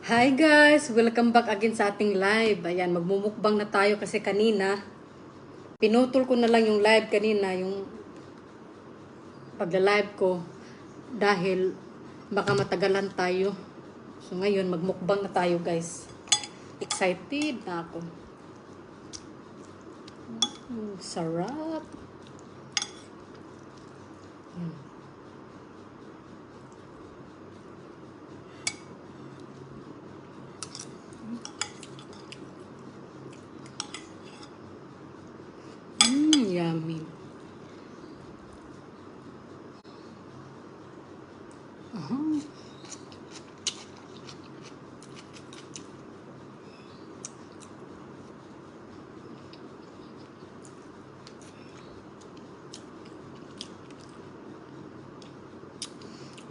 Hi guys! Welcome back again sa ating live. Ayan, magmumukbang na tayo kasi kanina, pinutol ko na lang yung live kanina, yung pagla-live ko dahil baka matagalan tayo. So ngayon, magmukbang na tayo guys. Excited na ako. Sarap! Yummy.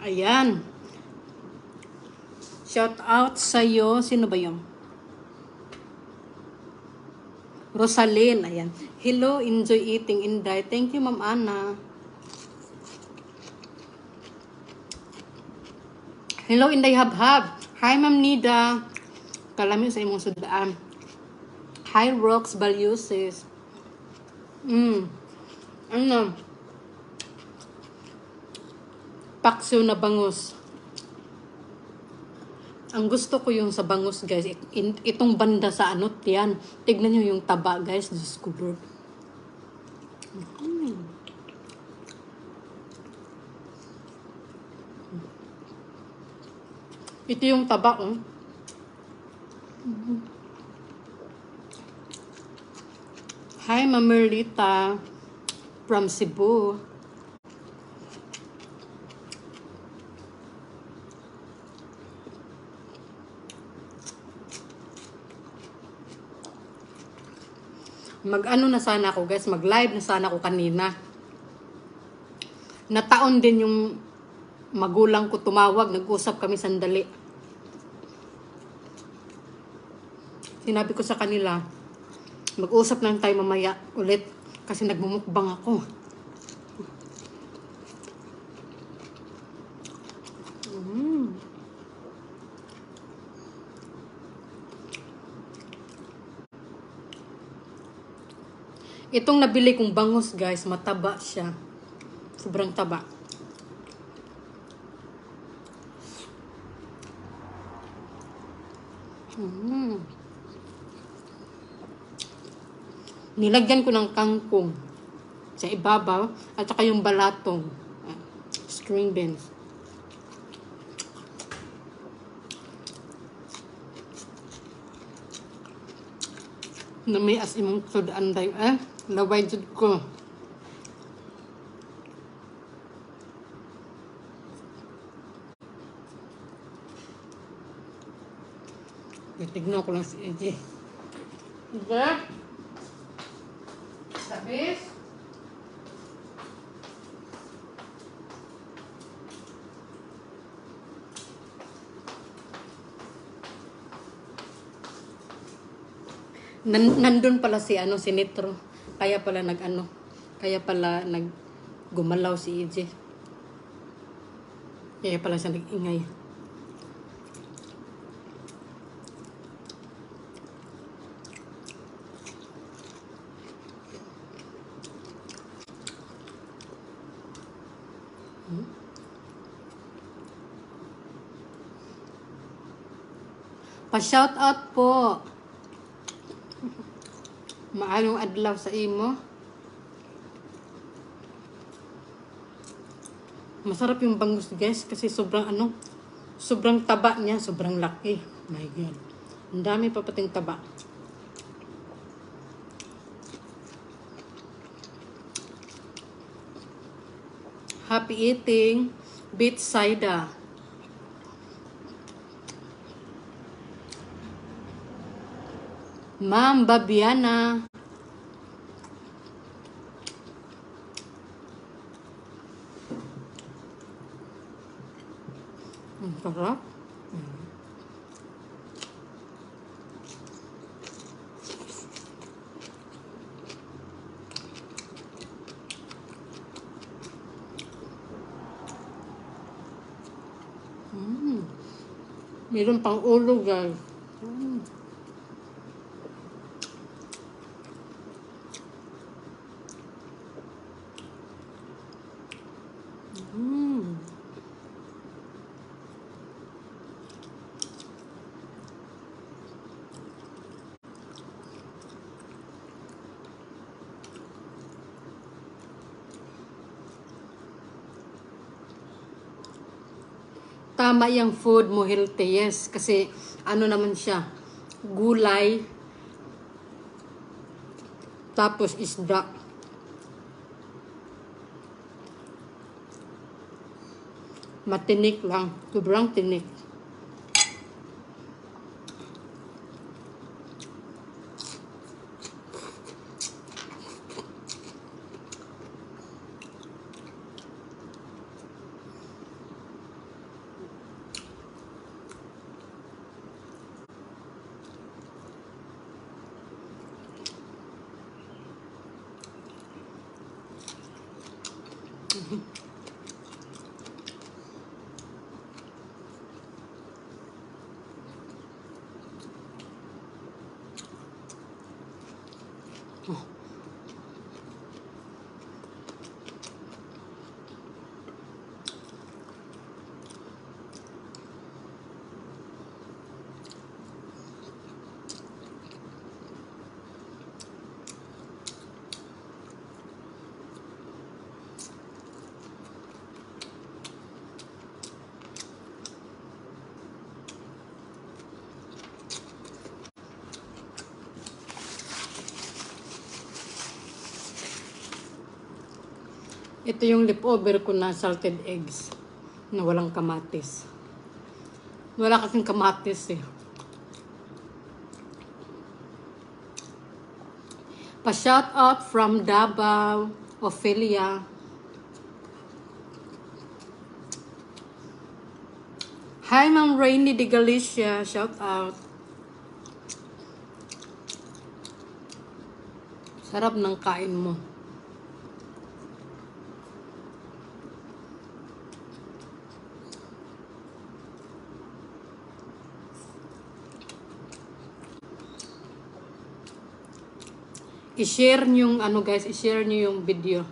Ayan. Shout out sa'yo. Sino ba yung? Rosalyn. Ayan. Hello, enjoy eating, Inday. Thank you, Ma'am Ana. Hello, Inday Habhab. Hi, Ma'am Nida. Kalami sa imong sudaan. Hi, Rox Balusis. Ano? Paksiw na bangus. Ang gusto ko yung sa bangus, guys. Itong banda sa ano, yan. Tignan nyo yung taba, guys. Diyos ko, Lord. Ito yung taba, oh. Hi, Ma'am Merlita from Cebu. Mag-ano na sana ako, guys. Mag-live na sana ako kanina. Nataon din yung magulang ko tumawag. Nag-usap kami sandali. Sinabi ko sa kanila, mag-usap lang tayo mamaya ulit kasi nagmumukbang ako. Itong nabili kong bangus, guys, mataba siya. Sobrang taba. Nilagyan ko ng kangkong sa ibabaw at saka yung balatong string beans. Namias imong sudaan day laway jud ko. Titignan ko lang si EJ. Diba? Sabis? Nandun pala si si Nitro. Kaya pala gumalaw si EJ. Kaya pala siya nag-ingay. Pa-shout out po. Maalong adlaw sa imo. Masarap yung bangus, guys, kasi sobrang taba niya, sobrang laki. My God. Ang dami pa pating taba. Happy eating. Beet cider. Ma'am Babiana. Ang sarap. Meron pang ulo, guys. Mm. Tama yung food mo, healthy, yes. Kasi, ano naman siya, gulay, tapos isda. Matinik lang, sobrang tinik. Ito yung leftover ko na salted eggs na walang kamatis. Wala kasing kamatis eh. Pa-shout out from Davao, Ophelia. Hi, Ma'am Rainy de Galicia. Shout out. Sarap ng kain mo. I-share nyo yung ano guys, i-share nyo yung video.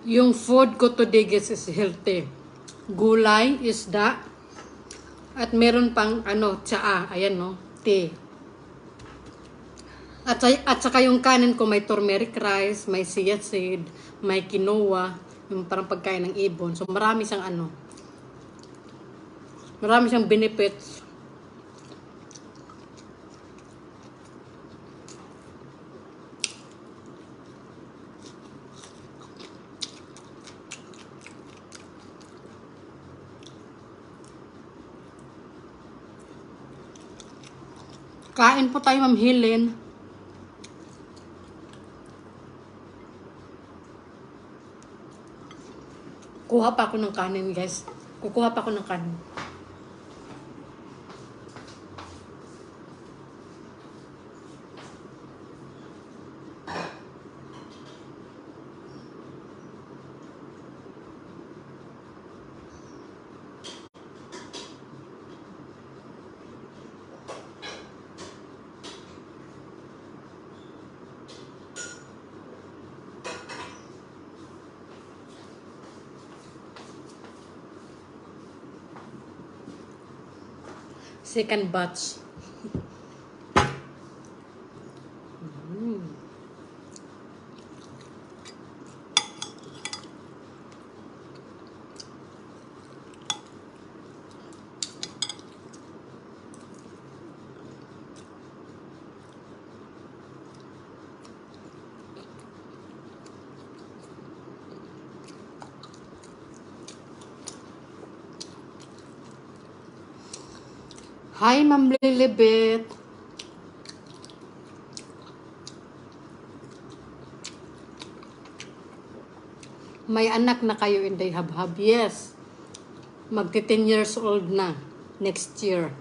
Yung food ko today guys is healthy. Gulay, isda, at meron pang ano, tsaa, ayan no, tea. At saka yung kanin ko may turmeric rice, may chia seed, may quinoa, yung parang pagkain ng ibon. So marami siyang ano, marami siyang benefits. Kain po tayo, Ma'am Helen. Kuha pa ako ng kanin, guys. Kukuha pa ako ng kanin. Second batch. Hi, Ma'am Lilibet. May anak na kayo and they have. Yes. Magti 10 years old na. Next year.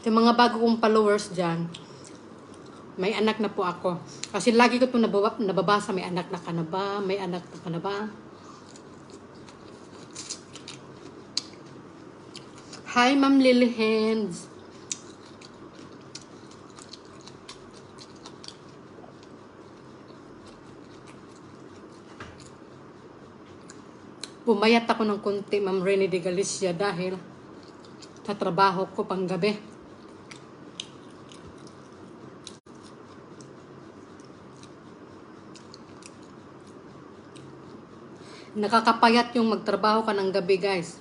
Yung mga bago kong followers dyan, may anak na po ako. Kasi lagi ko itong nababasa, may anak na ka na ba? May anak na ka na ba? Hi, Ma'am Lily Hands. Pumayat ako ng konti, Ma'am Rene de Galicia, dahil sa trabaho ko pang gabi. Nakakapayat yung magtrabaho ka ng gabi, guys.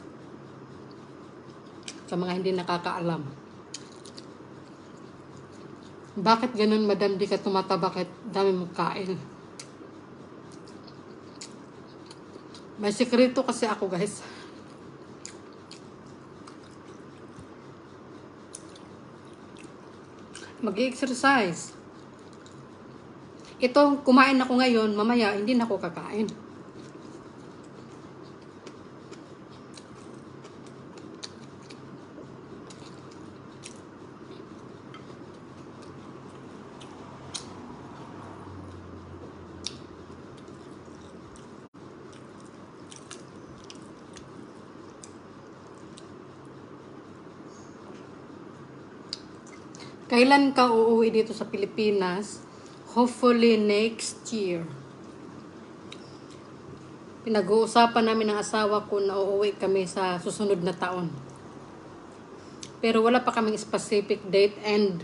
Sa mga hindi nakakaalam. Bakit ganun, madam, di ka tumataba kahit dami mong kain? May sikreto kasi ako, guys. Mag-exercise. Ito, kumain ako ngayon, mamaya hindi na ako kakain. Kailan ka uuwi dito sa Pilipinas? Hopefully next year. Pinag-uusapan namin ng asawa ko na uuwi kami sa susunod na taon. Pero wala pa kaming specific date and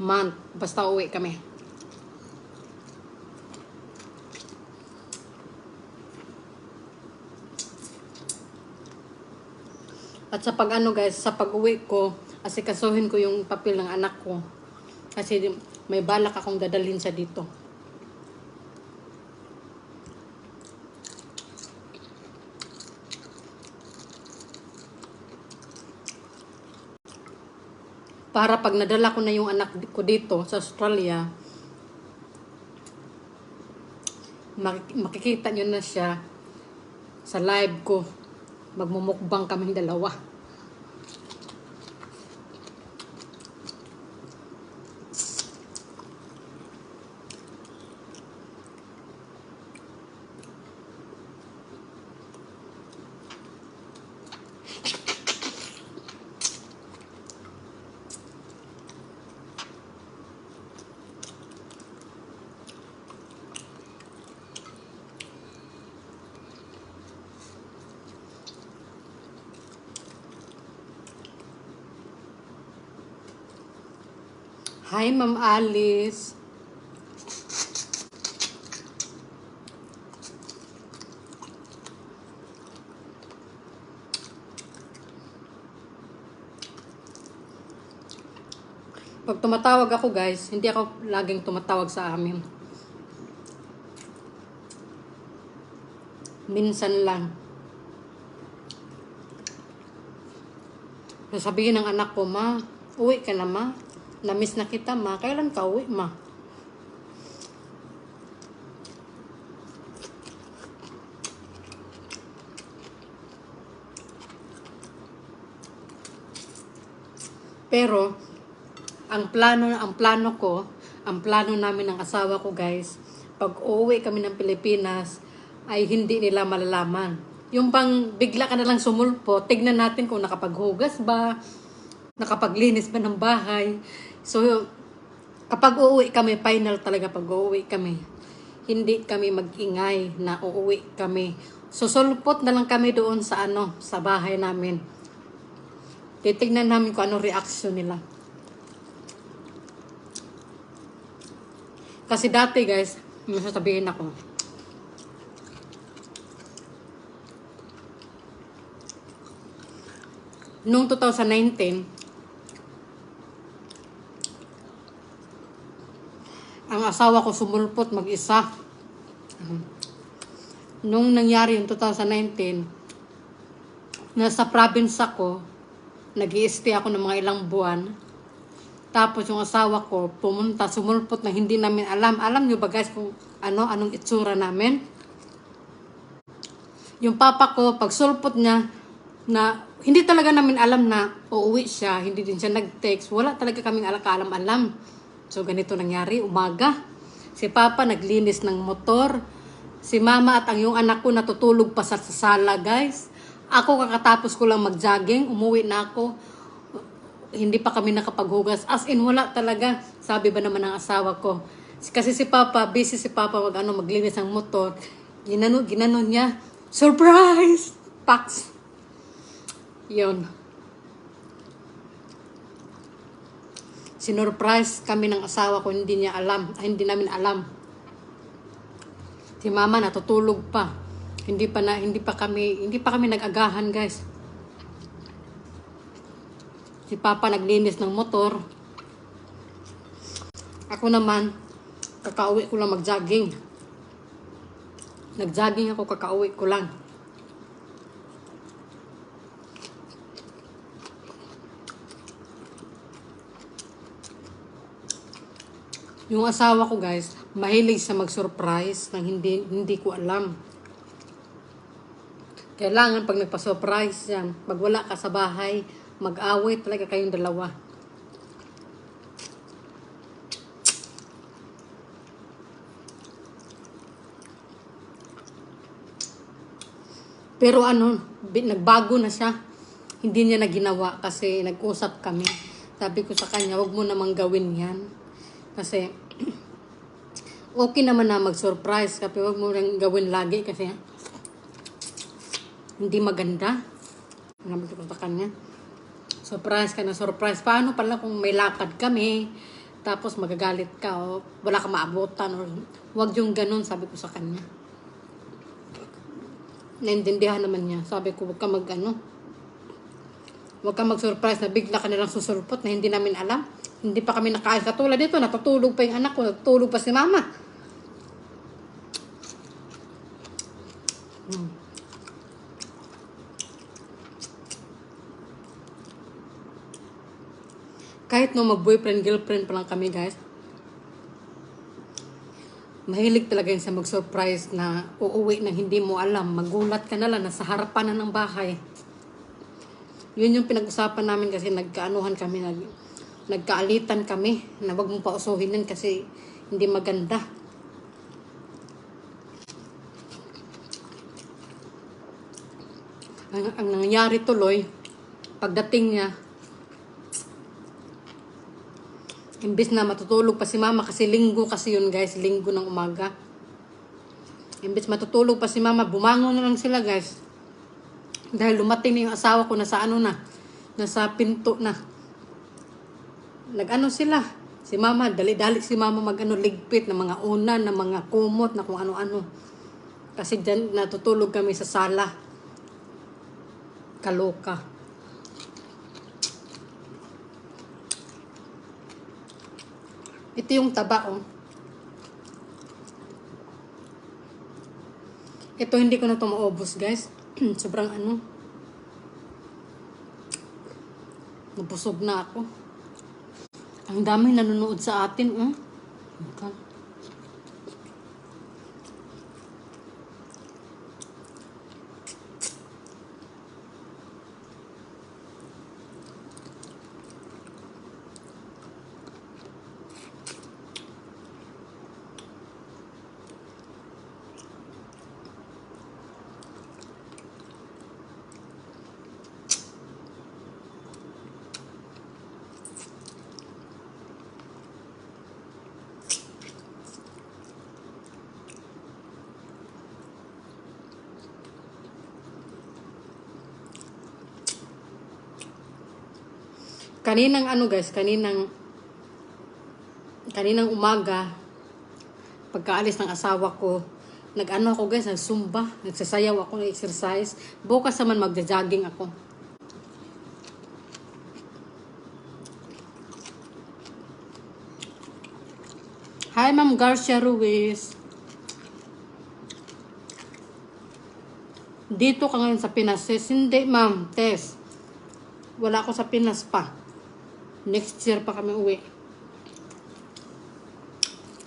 month. Basta uuwi kami. At sa pag-ano, guys, sa pag-uwi ko, asikasuhin ko yung papel ng anak ko. Kasi may balak akong dadalhin siya dito. Para pag nadala ko na yung anak ko dito sa Australia, makikita nyo na siya sa live ko. Magmumukbang kaming dalawa. Hi, Ma'am Alice. Pag tumatawag ako, guys, hindi ako laging tumatawag sa amin. Minsan lang. Sasabihin ng anak ko, ma, uwi ka na, ma. Namiss na kita, ma. Kailan ka uwi, ma? Pero, ang plano namin ng asawa ko, guys, pag uuwi kami ng Pilipinas, ay hindi nila malalaman. Yung pang bigla ka na lang sumulpo, tignan natin kung nakapaghugas ba, nakapaglinis ba ng bahay. So, kapag uuwi kami, final talaga pag uuwi kami, hindi kami mag-ingay na uuwi kami. Susulpot na lang kami doon sa sa bahay namin. Titignan namin kung ano reaction nila. Kasi dati, guys, may sasabihin ako. Noong 2019, ang asawa ko sumulpot mag-isa. Nung nangyari yung 2019, nasa province ako, nag-i-stay ako ng mga ilang buwan. Tapos yung asawa ko pumunta, sumulpot na hindi namin alam. Alam nyo ba guys kung anong itsura namin? Yung papa ko, pag sulpot niya, na hindi talaga namin alam na uuwi siya, hindi din siya nag-text. Wala talaga kaming alam-alam. So ganito nangyari, umaga. Si papa naglinis ng motor. Si mama at ang yung anak ko natutulog pa sa sala guys. Ako kakatapos ko lang mag-jogging, umuwi na ako. Hindi pa kami nakapaghugas. As in, wala talaga. Sabi ba naman ng asawa ko. Kasi si Papa, busy si Papa maglinis ng motor. Ginano niya. Surprise! Pax! Yun. Sinurprise kami ng asawa ko. Hindi namin alam. Si Mama natutulog pa. Hindi pa kami nag-agahan, guys. Si Papa naglinis ng motor. Ako naman, kakauwi ko lang mag-jogging. Nag-jogging ako, kakauwi ko lang. Yung asawa ko guys, mahilig sa mag-surprise nang hindi ko alam. Kailangan pag nagpa-surprise yan, pag wala ka sa bahay, mag-away talaga kayong dalawa. Pero nagbago na siya. Hindi niya na ginawa kasi nag-usap kami. Sabi ko sa kanya, wag mo namang gawin yan. Kasi okay naman na mag-surprise. Kasi wag mo nang gawin lagi kasi hindi maganda. Sabi ko sa kanya. Surprise ka na surprise. Paano pala kung may lakad kami, tapos magagalit ka o wala ka maabutan or wag yung ganun, sabi ko sa kanya. Naintindihan naman niya. Sabi ko, wag ka mag-surprise na bigla ka nilang susulpot na hindi namin alam. Hindi pa kami nakain. Katulad dito, natutulog pa yung anak ko, natutulog pa si mama. Kahit mag-boyfriend, girlfriend pa lang kami guys, mahilig talaga yun sa mag-surprise na uuwi na hindi mo alam. Magulat ka na lang, nasa harapan na ng bahay. Yun yung pinag-usapan namin kasi nagkaalitan kami na wag mong pausuhin yun kasi hindi maganda. Ang nangyari tuloy, pagdating niya, imbis na matutulog pa si mama, kasi linggo kasi yun guys, linggo ng umaga. Imbis matutulog pa si mama, bumangon na lang sila guys. Dahil lumating na yung asawa ko, nasa pinto na. Sila. Si mama, dali-dali si mama ligpit ng mga unan, ng mga kumot, na kung ano-ano. Kasi dyan natutulog kami sa sala. Kaloka. Ito yung taba, oh. Ito hindi ko na ito maubos, guys. Sobrang nabusog na ako. Ang daming nanonood sa atin, oh. Kaninang umaga, pagkaalis ng asawa ko, ako guys, nagsumba, nagsasayaw ako, nag-exercise. Bukas naman magja-jogging ako. Hi, Ma'am Garcia Ruiz. Dito ka ngayon sa Pinas, sis? Hindi, Ma'am, Tess. Wala ako sa Pinas pa. Next year pa kami uwi.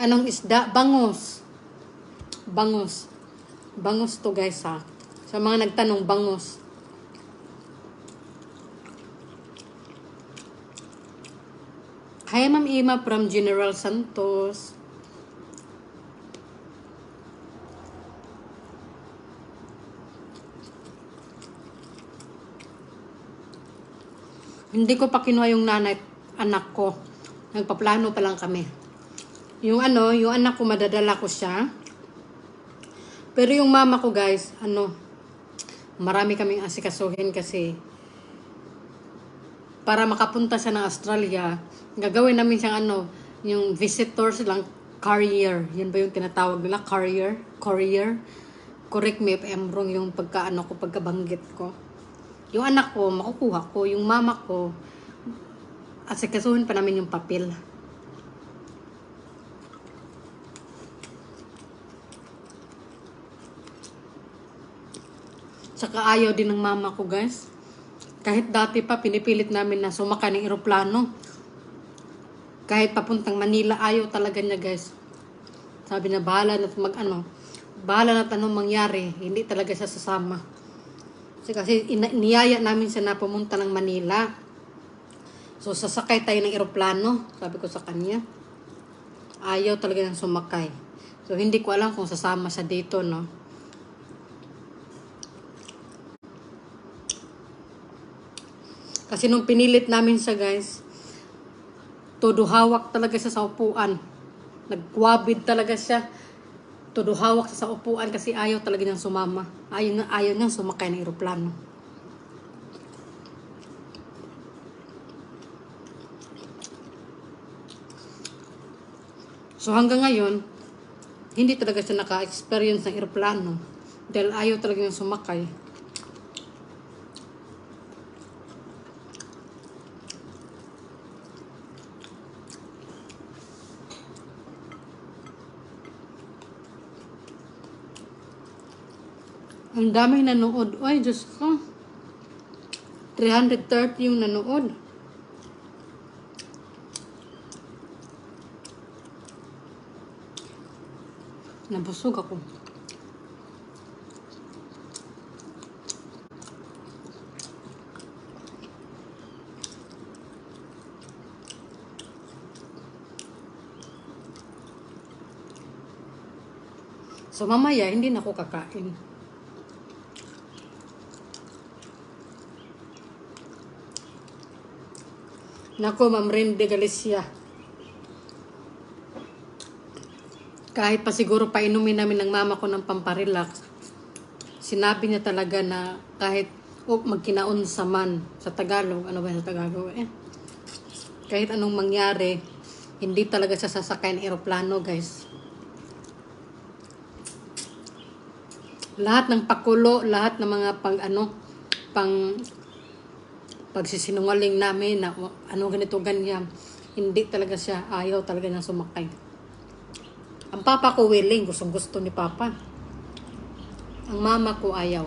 Anong isda? Bangus. Bangus. Bangus to guys ha. Sa mga nagtanong, bangus. Hi Ma'am Ima from General Santos. Hindi ko pa kinuha yung nanay, anak ko. Nagpaplano pa lang kami. Yung anak ko madadala ko siya. Pero yung mama ko guys, marami kaming asikasuhin kasi para makapunta siya ng Australia, gagawin namin siyang yung visitors lang, courier. Yan ba yung tinatawag nila? Courier. Correct me if I'm wrong yung pagkabanggit ko. Yung anak ko, makukuha ko. Yung mama ko, asikasuhin pa namin yung papel. Saka ayaw din ng mama ko guys. Kahit dati pa, pinipilit namin na sumakay ng eroplano. Kahit papuntang Manila, ayaw talaga niya guys. Sabi na bahala na anong mangyari. Hindi talaga siya sasama. Kasi niyaya namin siya na pumunta ng Manila. So sasakay tayo ng eroplano. Sabi ko sa kanya. Ayaw talaga nang sumakay. So hindi ko alam kung sasama siya dito, no. Kasi nung pinilit namin siya guys, todo hawak talaga siya sa upuan. Nagwabid talaga siya. Todo hawak siya sa upuan kasi ayaw talaga niyang sumama. Ayaw niyang sumakay ng eroplano. So hanggang ngayon, hindi talaga siya naka-experience ng eroplano. Dahil ayaw talaga niyang sumakay. Ang daming nanood. Ay, Diyos ko. 330 yung nanood. Nabusog ako. So mamaya, hindi na ako kakain. Nako, Ma'am Rinde Galicia. Kahit pa siguro painumin namin ng mama ko ng pamparelax, sinabi niya talaga na kahit magkinaon sa man sa Tagalog, ano ba sa Tagalog kahit anong mangyari, hindi talaga siya sasakay ng eroplano guys. Lahat ng pakulo, lahat ng mga pagsisinungaling namin na ganito ganyan, hindi talaga siya, ayaw talaga niyang sumakay. Ang papa ko willing, gustong gusto ni papa. Ang mama ko ayaw.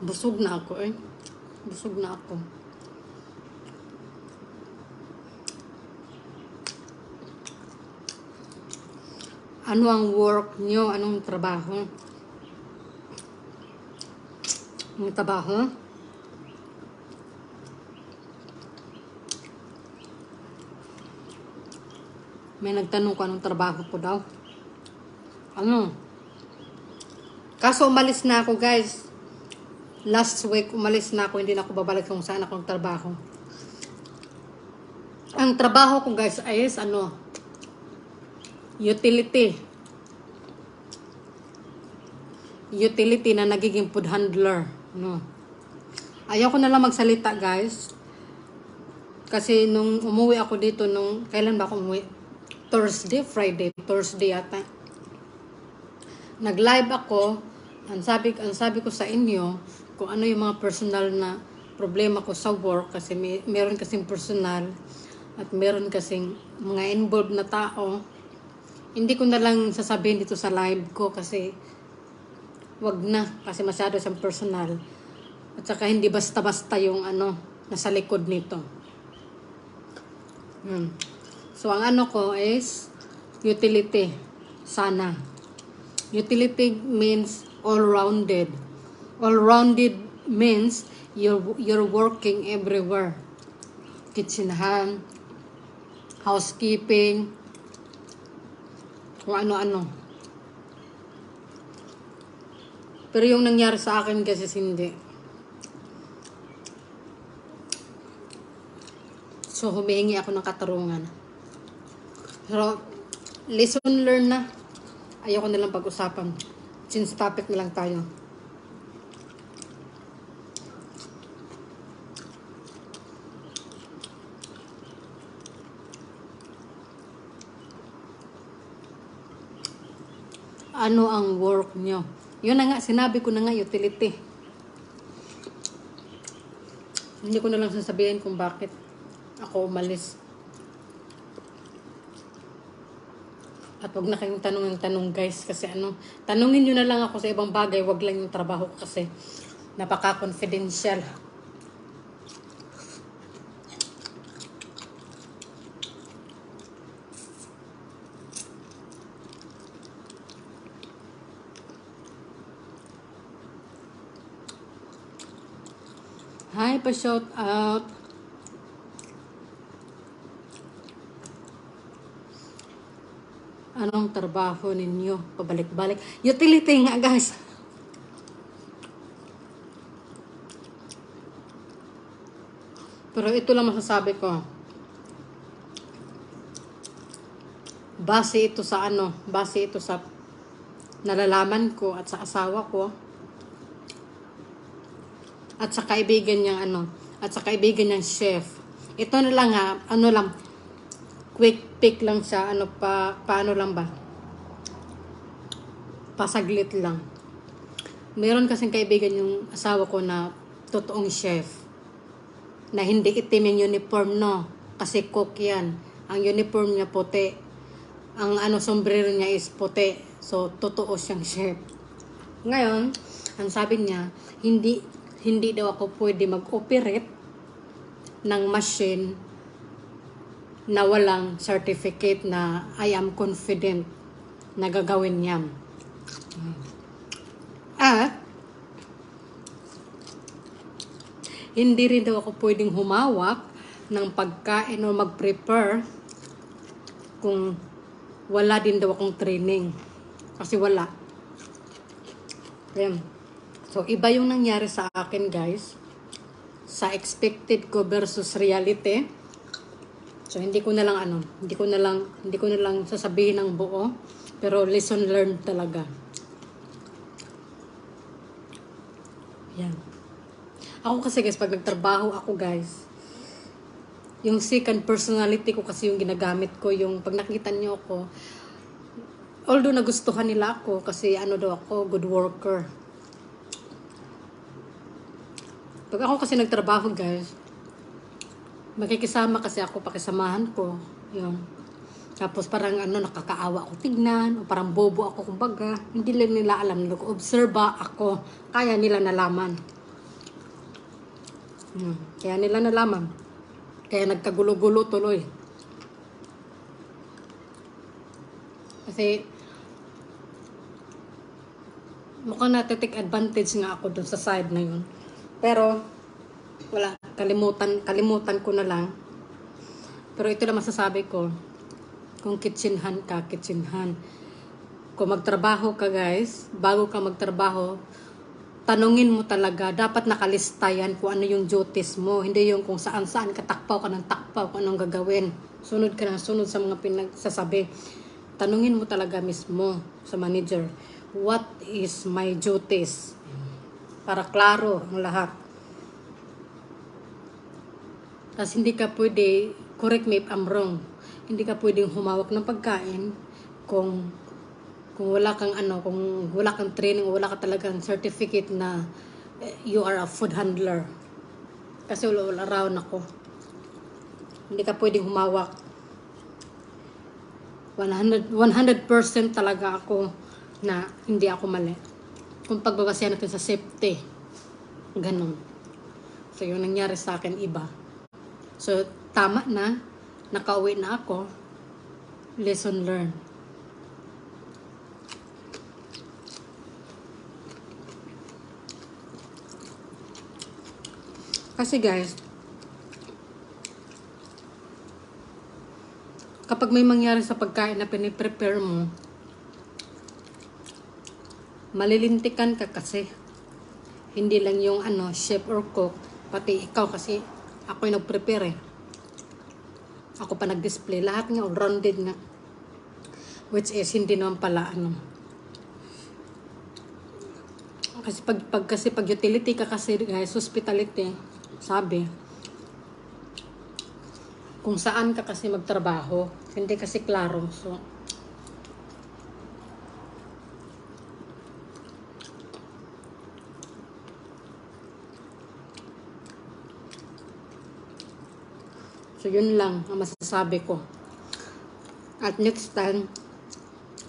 Busog na ako Busog na ako. Ano ang work nyo? Anong trabaho? Ang trabaho? May nagtanong ko anong trabaho ko daw. Kaso umalis na ako guys. Last week umalis na ako. Hindi na ako babalik kung saan akong trabaho. Ang trabaho ko guys ay utility na nagiging food handler. Ayaw ko na lang magsalita guys. Kasi nung umuwi ako dito, kailan ba ako umuwi? Thursday yata. Nag-live ako. Ang sabi ko sa inyo, kung ano yung mga personal na problema ko sa work. Kasi meron kasing personal at meron kasing mga involved na tao. Hindi ko na lang sasabihin dito sa live ko kasi wag na. Kasi masyado siyang personal. At saka hindi basta-basta yung nasa likod nito. So, ang ko is utility. Sana. Utility means all-rounded. All-rounded means you're working everywhere. Kitchenhan, housekeeping, kung ano-ano. Pero yung nangyari sa akin kasi hindi. So, humihingi ako ng katarungan. Pero, lesson learned na. Ayoko na lang pag-usapan. Since topic na lang tayo. Ano ang work nyo? Yun na nga, sinabi ko na nga, utility. Hindi ko na lang sasabihin kung bakit ako umalis. At wag na kayong tanong ng tanong guys, kasi tanungin nyo na lang ako sa ibang bagay, wag lang yung trabaho ko kasi napaka-confidential. Hi, pa-shout out. Anong trabaho ninyo? Pabalik-balik. Utility nga, guys. Pero ito lang masasabi ko. Base ito sa nalalaman ko at sa asawa ko. At sa kaibigan niyang at sa kaibigan niyang chef. Ito na lang quick pick lang siya, paano lang ba? Pasaglit lang. Meron kasing kaibigan yung asawa ko na totoong chef. Na hindi itim yung uniform, no? Kasi cook yan. Ang uniform niya puti. Ang sombrero niya is puti. So, totoo siyang chef. Ngayon, ang sabi niya, hindi daw ako pwede mag-operate ng machine na walang certificate na I am confident na gagawin niya. At hindi rin daw ako pwedeng humawak ng pagkain o mag-prepare kung wala din daw akong training. Kasi wala. Ayan. So, iba yung nangyari sa akin, guys. Sa expected ko versus reality. So, hindi ko na lang sasabihin ng buo. Pero lesson learned talaga. Yan. Ako kasi, guys, pag nagtrabaho ako, guys, yung second personality ko kasi yung ginagamit ko, yung pag nakita niyo ako, although nagustuhan nila ako kasi daw ako, good worker. Pag ako kasi nagtrabaho, guys, makikisama kasi ako, pakisamahan ko. Yun. Tapos parang nakakaawa ako tignan, o parang bobo ako, kumbaga. Hindi lang nila alam, nag-obserba ako. Kaya nila nalaman. Kaya nila nalaman. Kaya nagkagulo-gulo tuloy. Kasi mukhang natitake advantage nga ako dun sa side na yun. Pero, wala. Kalimutan ko na lang. Pero ito lang masasabi ko. Kung kitchenhan ka, kitchenhan. Kung magtrabaho ka, guys, bago ka magtrabaho, tanungin mo talaga. Dapat nakalista yan kung ano yung duties mo. Hindi yung kung saan-saan ka takpaw kung anong gagawin. Sunod ka ng sunod sa mga pinagsasabi. Tanungin mo talaga mismo sa manager. What is my duties? Para klaro ang lahat. Tapos hindi ka pwede, correct me if I'm wrong, hindi ka pwedeng humawak ng pagkain kung wala kang kung wala kang training o wala ka talagang certificate na you are a food handler. Kasi wala around ako. Hindi ka pwedeng humawak. 100% talaga ako na hindi ako mali. Kung pagbabasihan natin sa safety, ganun. So, yung nangyari sa akin, iba. So, tama na, nakauwi na ako, lesson learned. Kasi guys, kapag may mangyari sa pagkain na piniprepare mo, malilintikan ka kasi. Hindi lang yung chef or cook, pati ikaw kasi ako yung nag-prepare eh. Ako pa nag-display. Lahat nga all-rounded nga. Which is, hindi naman pala Kasi pag utility ka kasi guys, hospitality, sabi, kung saan ka kasi magtrabaho, hindi kasi klaro. So yun lang ang masasabi ko. At next time,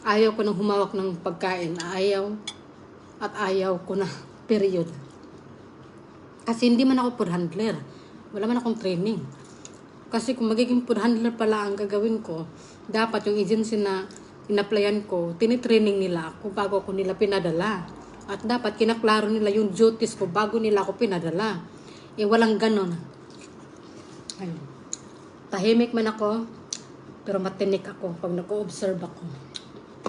ayaw ko nang humawak ng pagkain. Ayaw ko na. Period. Kasi hindi man ako food handler. Wala man akong training. Kasi kung magiging food handler pala ang gagawin ko, dapat yung agency na in-applyan ko, tinitraining nila ako bago ko nila pinadala. At dapat kinaklaro nila yung duties ko bago nila ako pinadala. Walang ganon. Ayun. Tahimik man ako, pero matinik ako pag nag-o-observe ako.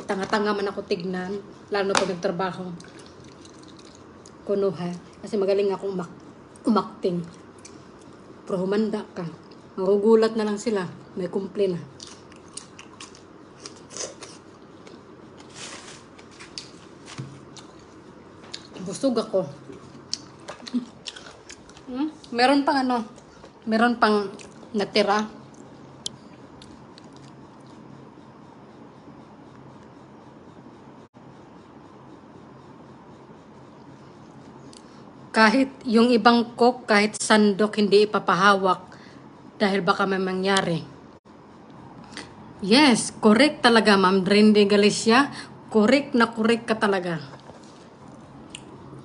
Tanga-tanga man ako tignan, lalo pag nagtrabaho. Kunuha. Kasi magaling ako umakting. Pero humanda ka. Magugulat na lang sila. May complain na. Busog ako. Meron pang natira. Kahit yung ibang cook, kahit sandok, hindi ipapahawak dahil baka may mangyari. Yes, correct talaga, Ma'am Drendy Galicia. Correct ka talaga.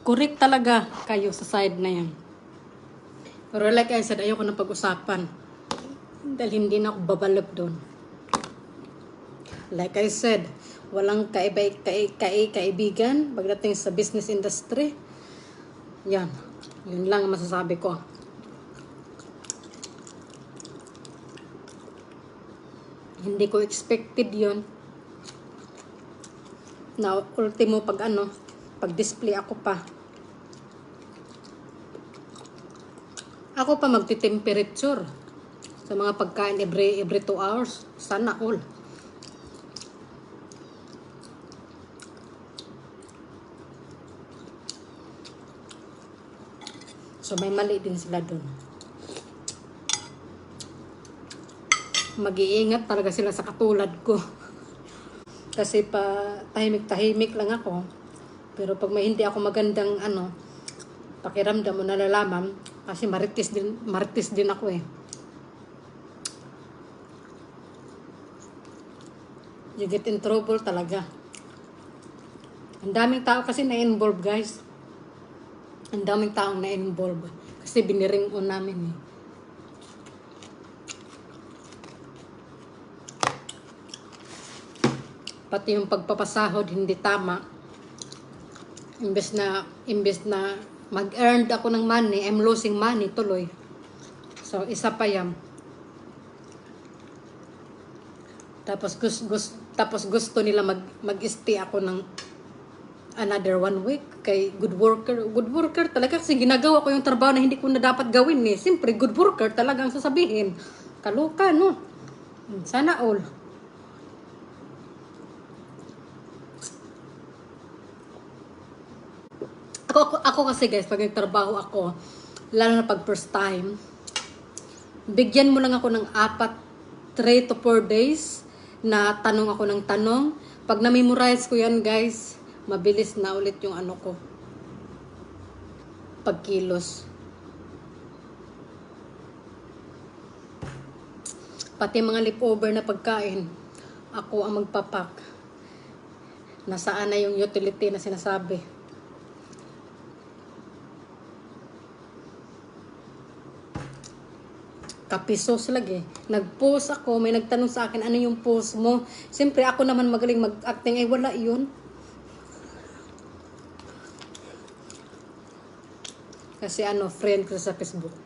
Correct talaga kayo sa side na yan. Pero like I said, ayoko na pag-usapan. Dahil hindi na ako babalot doon. Like I said, walang kaibigan pagdating sa business industry. Yan. Yun lang masasabi ko. Hindi ko expected yun. Na ultimo pag display ako pa. Ako pa magti-temperature sa mga pagkain every 2 hours. Sana all. So, may mali din sila dun. Mag-iingat talaga sila sa katulad ko. Kasi tahimik-tahimik lang ako. Pero pag may hindi ako magandang pakiramdam mo nalalaman, kasi marites din ako eh. You get in trouble talaga. Ang daming tao kasi na-involve, guys. Ang daming taong na-involve. Kasi biniring on namin eh. Pati yung pagpapasahod hindi tama. Imbes na mag-earn ako ng money, I'm losing money tuloy. So, isa pa yan. Tapos gusto nila mag-stay ako ng another 1 week kay good worker talaga kasi ginagawa ko yung trabaho na hindi ko na dapat gawin eh. Siyempre good worker talagang sasabihin. Kaloka no. Sana all. Ako kasi guys, pag nagtrabaho ako, lalo na pag first time, bigyan mo lang ako ng 3 to 4 days na tanong ako ng tanong. Pag na-memorize ko yan guys, mabilis na ulit yung ko. Pagkilos. Pati mga leftover na pagkain. Ako ang magpapak. Nasaan na yung utility na sinasabi? Kapisos lagi. Nag-post ako, may nagtanong sa akin, ano yung post mo? Siyempre, ako naman magaling mag-acting, ay wala yun. Kasi friend ko sa Facebook.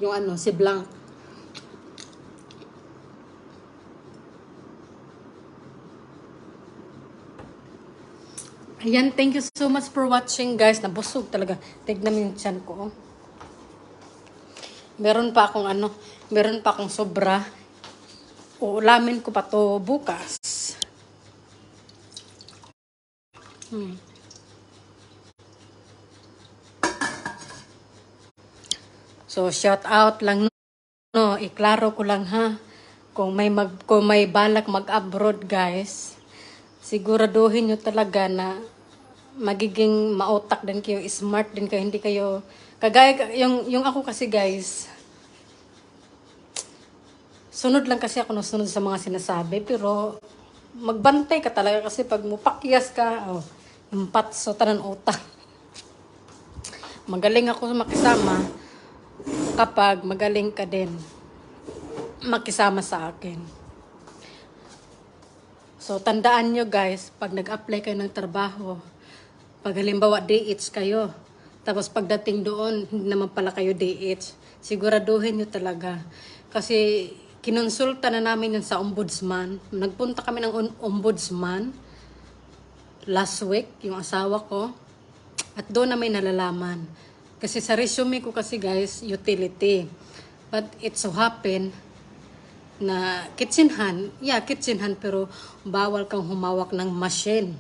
Yung si Blanc. Ayan, thank you so much for watching, guys. Nabusog talaga. Tignan mo yung chan ko. Meron pa akong sobra. Uulamin ko pa to bukas. So, shout out lang, no, iklaro ko lang ha. Kung may balak mag-abroad, guys, siguraduhin nyo talaga na magiging mautak din kayo, smart din kayo, hindi kayo kagaya yung ako kasi, guys, sunod lang kasi ako sunod sa mga sinasabi, pero magbantay ka talaga kasi pag mupakyas ka, yung patso tanan utak. Magaling ako makisama kapag magaling ka din makisama sa akin. So, tandaan nyo, guys, pag nag-apply kayo ng trabaho, pag halimbawa DH kayo, tapos pagdating doon, hindi naman pala kayo DH, siguraduhin nyo talaga. Kasi kinonsulta na namin yun sa ombudsman. Nagpunta kami ng ombudsman last week, yung asawa ko, at doon na may nalalaman. Kasi sa resume ko kasi, guys, utility. But it so happen na kitchen hand, pero bawal kang humawak ng machine.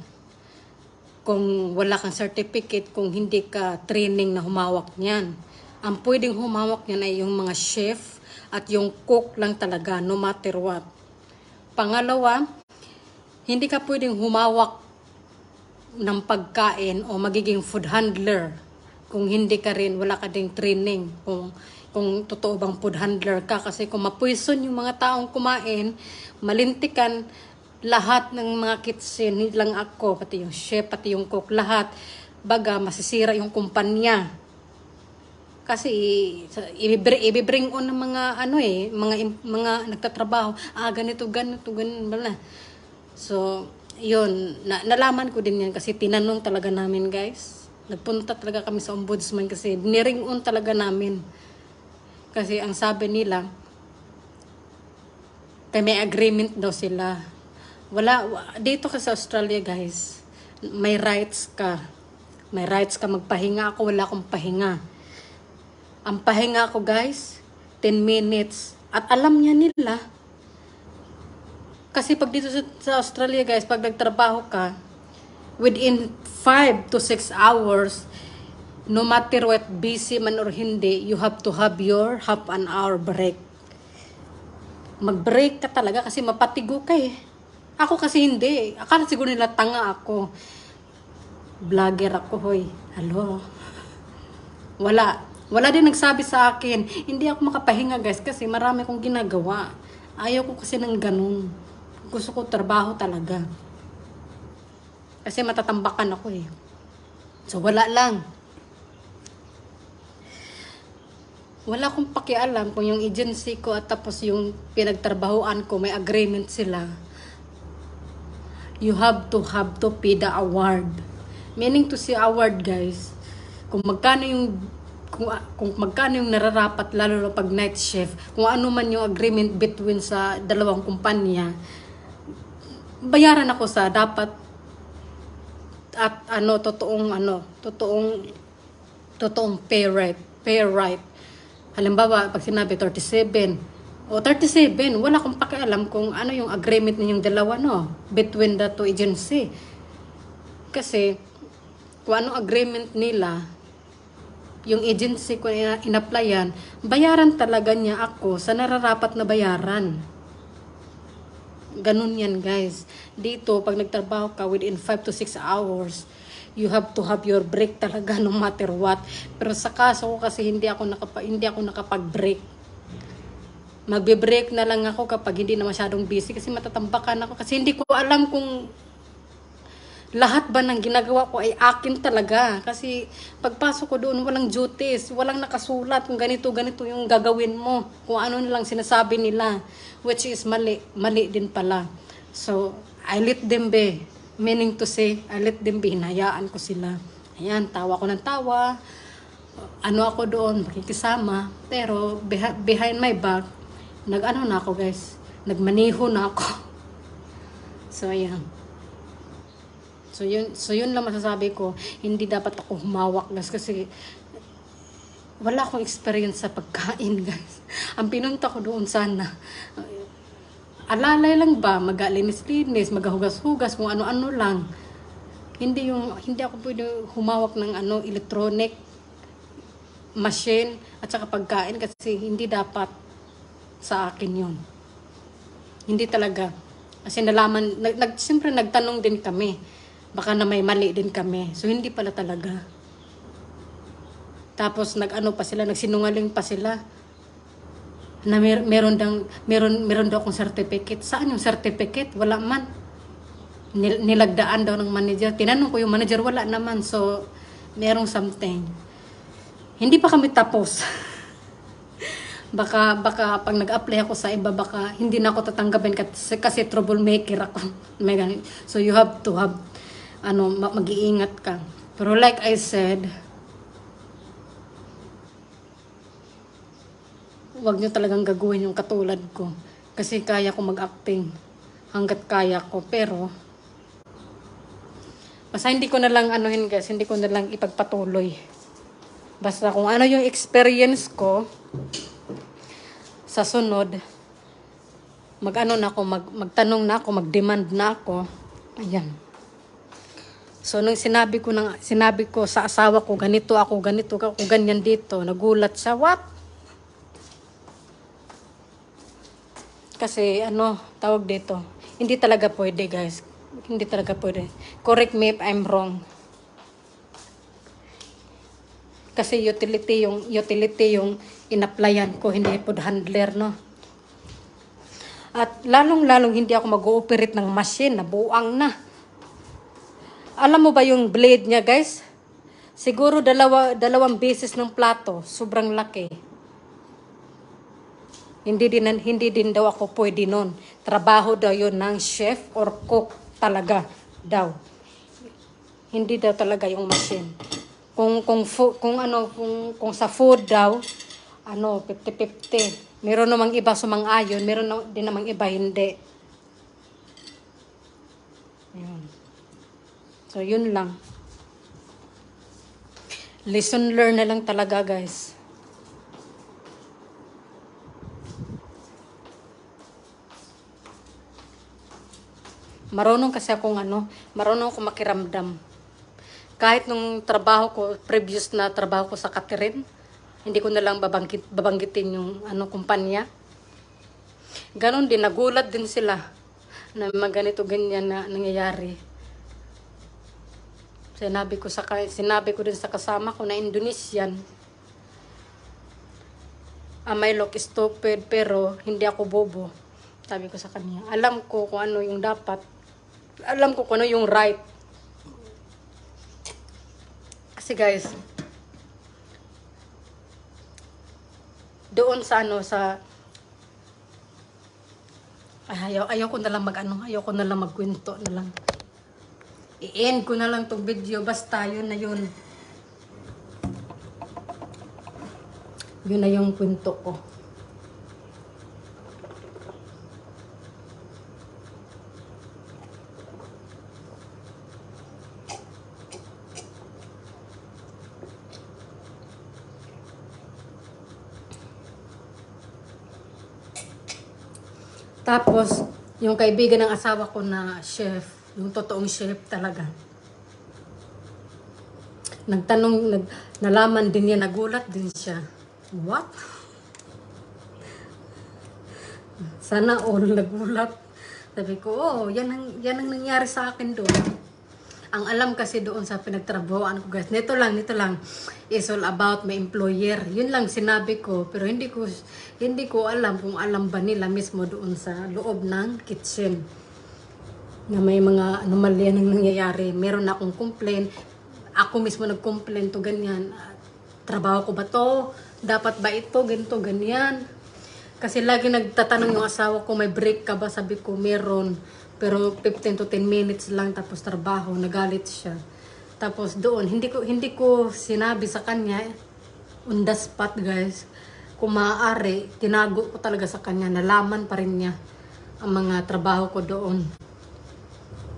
Kung wala kang certificate, kung hindi ka training na humawak niyan. Ang pwedeng humawak niyan ay yung mga chef at yung cook lang talaga, no matter what. Pangalawa, hindi ka pwedeng humawak ng pagkain o magiging food handler kung hindi ka rin, wala ka ding training kung totoo bang food handler ka. Kasi kung mapuison yung mga taong kumain, malintikan lahat ng mga kitchen, hindi lang ako, pati yung chef, pati yung cook, lahat, baga masisira yung kumpanya. Kasi i-bring on ng mga mga nagtatrabaho, ganito, bala. So, yun, nalaman ko din yan kasi tinanong talaga namin, guys. Nagpunta talaga kami sa ombudsman kasi niring on talaga namin. Kasi ang sabi nila, may agreement daw sila. Dito ka sa Australia, guys, may rights ka. May rights ka magpahinga. Ako, wala akong pahinga. Ang pahinga ko, guys, 10 minutes. At alam niya nila. Kasi pag dito sa Australia, guys, pag nagtrabaho ka, within 5 to 6 hours, no matter what, busy man or hindi, you have to have your half an hour break. Mag-break ka talaga kasi mapatigo ka eh. Ako kasi hindi. Akala siguro nila tanga ako. Vlogger ako, hoy. Hello. Wala din nagsabi sa akin. Hindi ako makapahinga, guys, kasi marami kong ginagawa. Ayaw ko kasi ng ganun. Gusto ko trabaho talaga. Kasi matatambakan ako eh. So, wala lang. Wala akong pakialam kung yung agency ko at tapos yung pinagtrabahoan ko, may agreement sila. You have to pay the award. Meaning to say award, guys. Kung magkano yung nararapat, lalo na pag night shift, kung ano man yung agreement between sa dalawang kumpanya, bayaran ako sa dapat at totoong pay right. Halimbawa, pag sinabi 37 o 37, wala akong pakialam kung ano yung agreement ninyong dalawa, no, between the two agency. Kasi kung ano agreement nila, yung agency ko in-applyan, bayaran talaga niya ako sa nararapat na bayaran. Ganun yan, guys. Dito, pag nagtrabaho ka within 5 to 6 hours, you have to have your break talaga no matter what. Pero sa kaso ko kasi hindi ako nakapag-break. Magbe-break na lang ako kapag hindi na masyadong busy kasi matatambakan ako. Kasi hindi ko alam kung lahat ba ng ginagawa ko ay akin talaga. Kasi pagpasok ko doon, walang duties, walang nakasulat kung ganito yung gagawin mo. Kung ano nilang sinasabi nila, which is mali. Mali din pala. So, I let them be. Meaning to say, I let them be. Hinayaan ko sila. Ayan, tawa ko ng tawa. Ano ako doon, makikisama. Pero behind my back, nag-ano na ako guys. Nagmaneho na ako. So, ayan. So yun lang masasabi ko. Hindi dapat ako humawak guys kasi wala akong experience sa pagkain guys. Ang pinunta ko doon sana, alalay lang ba, mag-alinis-linis, maghugas-hugas, kung ano-ano lang. Hindi ako pwede humawak ng electronic machine at saka pagkain kasi hindi dapat sa akin yun. Hindi talaga. Kasi nalaman, siyempre nagtanong din kami. Baka na may mali din kami. So hindi pala talaga. Tapos nagsinungaling pa sila na meron daw akong certificate. Saan yung certificate? Wala man. Nilagdaan daw ng manager. Tinanong ko yung manager, wala naman. So merong something. Hindi pa kami tapos. Baka pag nag-apply ako sa iba, baka hindi na ako tatanggapin kasi troublemaker ako. So you have to have mag-iingat ka. Pero like I said, wag nyo talagang gagawin yung katulad ko. Kasi kaya ko mag-acting hanggat kaya ko. Pero basta hindi ko na lang guys, hindi ko na lang ipagpatuloy. Basta kung ano yung experience ko, sa sunod, magtanong na ako, mag-demand na ako. Ayan. So, nung sinabi ko sa asawa ko, ganito ako, ganyan dito, nagulat siya, what? Kasi, tawag dito, hindi talaga pwede, guys. Hindi talaga pwede. Correct me if I'm wrong. Kasi utility yung in-applyan ko, hindi food handler, no? At lalong hindi ako mag-ooperate ng machine na buang na. Alam mo ba yung blade niya, guys? Siguro dalawang beses ng plato, sobrang laki. Hindi din daw ako pwede nun. Trabaho daw yun ng chef or cook talaga daw. Hindi daw talaga yung machine. Kung sa food daw, 50-50. Meron namang iba sumang-ayon, meron din namang iba hindi. Ayun. So, yun lang. Lesson learn na lang talaga, guys. Marunong kasi akong marunong akong makiramdam. Kahit nung trabaho ko, previous na trabaho ko sa Catherine, hindi ko na lang babanggitin yung kumpanya. Ganon din, nagulat din sila na ganito ganyan na nangyayari. Sinabi ko din sa kasama ko na Indonesian, I may look stupid pero hindi ako bobo. Sabi ko sa kanya, alam ko kung ano yung dapat. Alam ko kung ano yung right. Kasi guys, doon sa ayaw ko na lang ayaw ko na lang magkwento na lang. I-end ko na lang tong video, basta yun na yun. Yun na yung kwento ko. Tapos, yung kaibigan ng asawa ko na chef, yung totoong chef talaga. Nalaman din niya, nagulat din siya. What? Sana all nagulat. Sabi ko, yan ang nangyari sa akin doon. Ang alam kasi doon sa pinagtrabahoan ko guys, nito lang, is all about my employer. Yun lang sinabi ko, pero hindi ko alam kung alam ba nila mismo doon sa loob ng kitchen na may mga anomalya nang nangyayari. Meron akong complaint, ako mismo nag-complain to ganyan. Trabaho ko ba to? Dapat ba ito? Ganito, ganyan. Kasi lagi nagtatanong yung asawa ko, may break ka ba? Sabi ko, meron. Pero 15 to 10 minutes lang tapos trabaho, nagalit siya. Tapos doon, hindi ko sinabi sa kanya, on the spot guys, kung maaari, tinago ko talaga sa kanya, nalaman pa rin niya ang mga trabaho ko doon.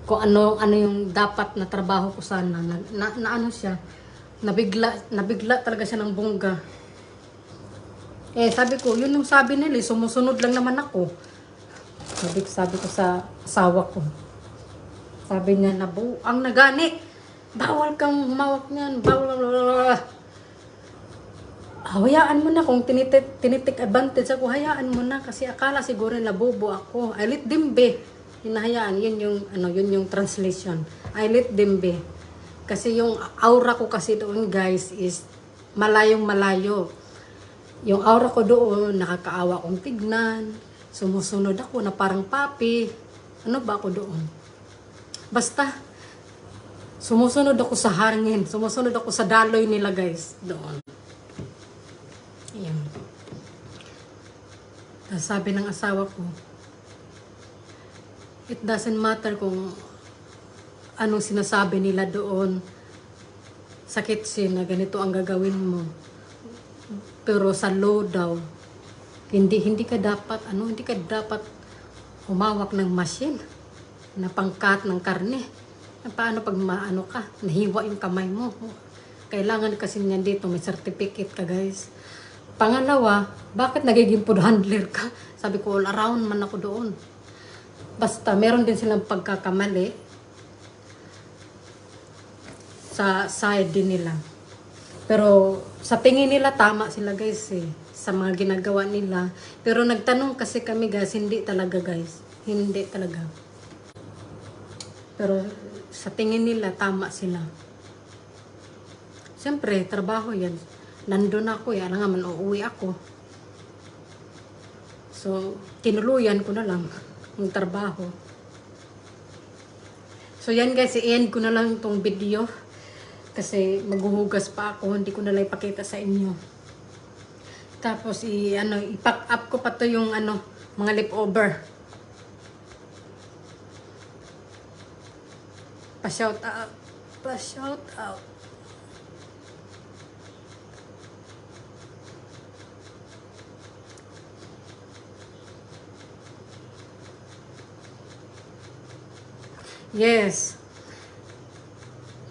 Kung ano yung dapat na trabaho ko sana, na ano siya, nabigla talaga siya ng bongga. Sabi ko, yun yung sabi nila, sumusunod lang naman ako. Sabi ko sa asawa ko. Sabi niya, ang nagani. Bawal kang humawak niyan. Bawal. Hayaan mo na kung tinitik advantage ako. Hayaan mo na kasi akala siguro na bobo ako. I let them be. Hinahayaan. Yun yung translation. I let them be. Kasi yung aura ko kasi doon guys is malayong malayo. Yung aura ko doon, nakakaawa kong tignan. Sumusunod ako na parang papi. Ano ba ako doon? Basta, sumusunod ako sa hangin. Sumusunod ako sa daloy nila guys. Doon. Ayan. Sabi ng asawa ko, it doesn't matter kung anong sinasabi nila doon sa kitchen na ganito ang gagawin mo. Pero sa low daw, hindi ka dapat humawak ng machine na pangkat ng karne. Paano pag maano ka, nahiwa yung kamay mo. Kailangan kasi niyan dito may certificate ka guys. Pangalawa, bakit nagiging food handler ka? Sabi ko, all around man ako doon. Basta meron din silang pagkakamali sa side din nila. Pero sa tingin nila tama sila guys sa mga ginagawa nila. Pero nagtanong kasi kami guys, hindi talaga guys. Hindi talaga. Pero sa tingin nila tama sila. Siyempre, trabaho yan. Nandun ako, yan nga man uuwi ako. So, tinuluyan ko na lang ang trabaho. So yan guys, i-end ko na lang itong video. Kasi maghuhugas pa ako, hindi ko na lang ipakita sa inyo. Tapos i-pack up ko pa to yung mga leftover. Pa-shout out. Pa-shout out. Yes.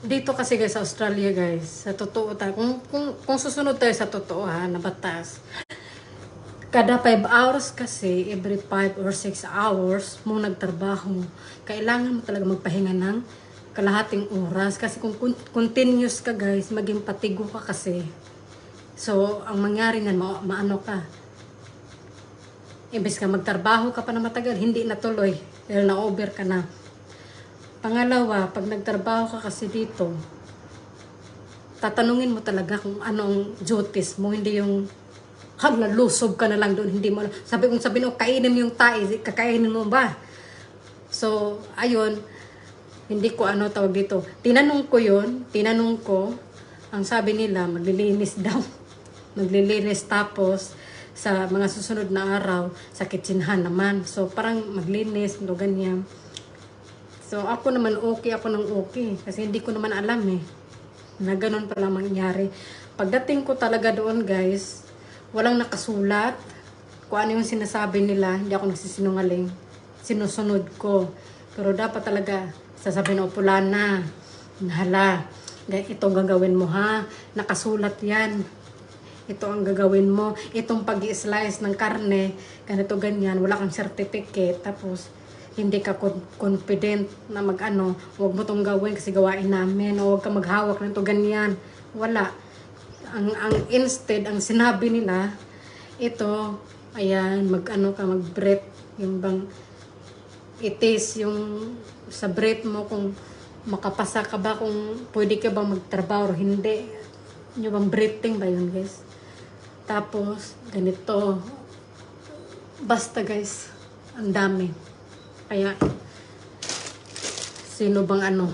Dito kasi guys sa Australia guys, sa totoo tayo, kung susunod tayo sa totoo na batas, kada 5 hours kasi, every 5 or 6 hours mo nagtrabaho, kailangan mo talaga magpahinga ng kalahating oras. Kasi kung continuous ka guys, maging patigo ka kasi. So, ang mangyari nan, maano ka. Imbes ka magtrabaho ka pa na matagal, hindi natuloy. Dahil na-over ka na. Pangalawa, pag nagtrabaho ka kasi dito, tatanungin mo talaga kung anong duties mo, hindi yung lusob ka na lang doon, hindi mo, sabi mo, kainin mo yung tae, kakainin mo ba? So, ayun, hindi ko tawag dito. Tinanong ko, ang sabi nila, maglilinis daw. Maglilinis tapos, sa mga susunod na araw, sa kitchenhan naman. So, parang maglinis, ganyan. So, ako naman okay kasi hindi ko naman alam na ganun pala mangyari. Pagdating ko talaga doon guys, walang nakasulat kung ano yung sinasabi nila, hindi ako nagsisinungaling. Sinusunod ko. Pero dapat talaga sasabihin, pula na, hala, ito gagawin mo ha, nakasulat yan. Ito ang gagawin mo, itong pag-i-slice ng karne, ganito ganyan, wala kang certificate, tapos hindi ka confident na huwag mo tong gawin kasi gawain namin, o huwag ka maghawak nito ganyan. Wala. Instead, ang sinabi nila, ito, ayan, mag-breath, yung bang, itis yung sa breath mo kung makapasa ka ba kung pwede ka bang magtrabaho o hindi. Yung bang breathing ba yun, guys? Tapos, ganito. Basta, guys, ang dami. Kaya, sino bang ano?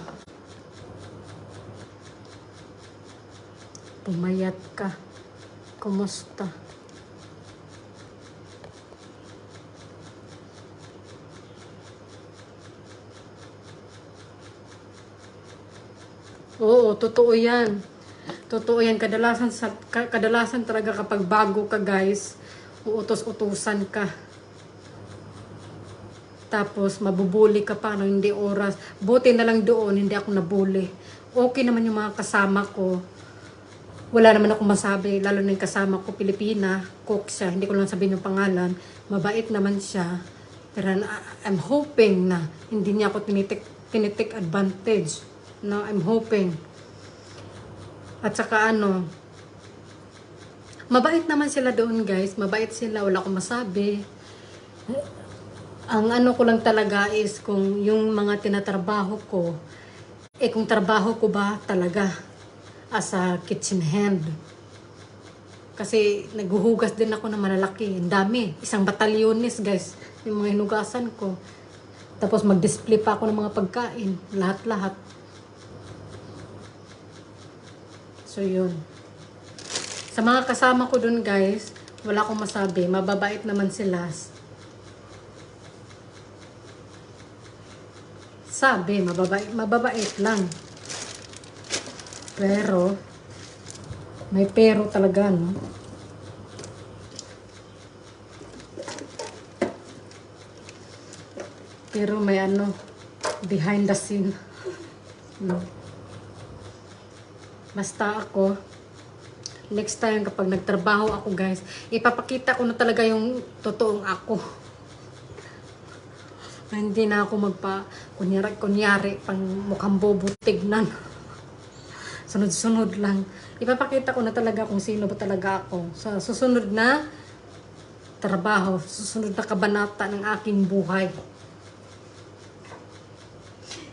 Pumayat ka. Kumusta? Oo, totoo yan. Totoo yan. Kadalasan talaga kapag bago ka, guys, uutos-utusan ka. Tapos, mabubuli ka pa, no? Hindi oras. Buti na lang doon, hindi ako nabuli. Okay naman yung mga kasama ko. Wala naman akong masabi, lalo na yung kasama ko, Pilipina, cook siya. Hindi ko lang sabihin yung pangalan. Mabait naman siya. Pero I'm hoping na hindi niya ako tinitik advantage. No, I'm hoping. At saka ano, mabait naman sila doon, guys. Mabait sila, wala akong masabi. Ang ano ko lang talaga is kung yung mga tinatrabaho ko, kung trabaho ko ba talaga as a kitchen hand. Kasi naghuhugas din ako ng malalaki. Ang dami. Isang batalyones, guys. Yung mga hinugasan ko. Tapos mag-display pa ako ng mga pagkain. Lahat-lahat. So, yun. Sa mga kasama ko dun, guys, wala akong masabi. Mababait naman sila. Sabi, mababait lang. Pero, may pero talaga, no? Pero may ano, behind the scene. No? Basta ako, next time kapag nagtrabaho ako, guys, ipapakita ko na talaga yung totoong ako. Hindi na ako kunyari, pang mukhang bobo tignan. Sunod-sunod lang. Ipapakita ko na talaga kung sino ba talaga ako. Sa susunod na trabaho, susunod na kabanata ng aking buhay.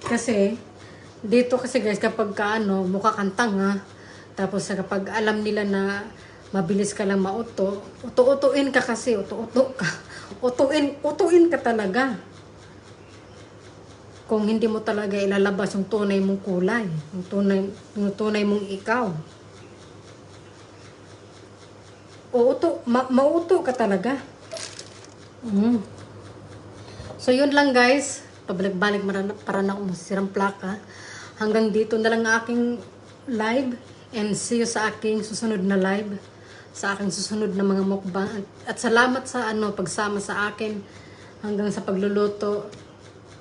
Kasi, dito kasi, guys, kapag mukha kang tanga, tapos kapag alam nila na mabilis ka lang mauto, uto-utuin ka kasi, uto-uto ka. Utuin ka talaga. Kung hindi mo talaga ilalabas yung tunay mong kulay, yung tunay mong ikaw. Mauto ka talaga. So, yun lang, guys. Pabalik-balik para na akong masirang plaka. Hanggang dito na lang aking live. And see you sa aking susunod na live. Sa aking susunod na mga mukbang. At salamat sa pagsama sa akin. Hanggang sa pagluluto.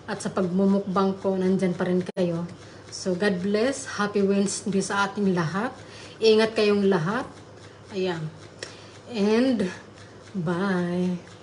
At sa pagmumukbang ko, nandyan pa rin kayo. So, God bless. Happy Wednesday sa ating lahat. Ingat kayong lahat. Ayan. And, bye.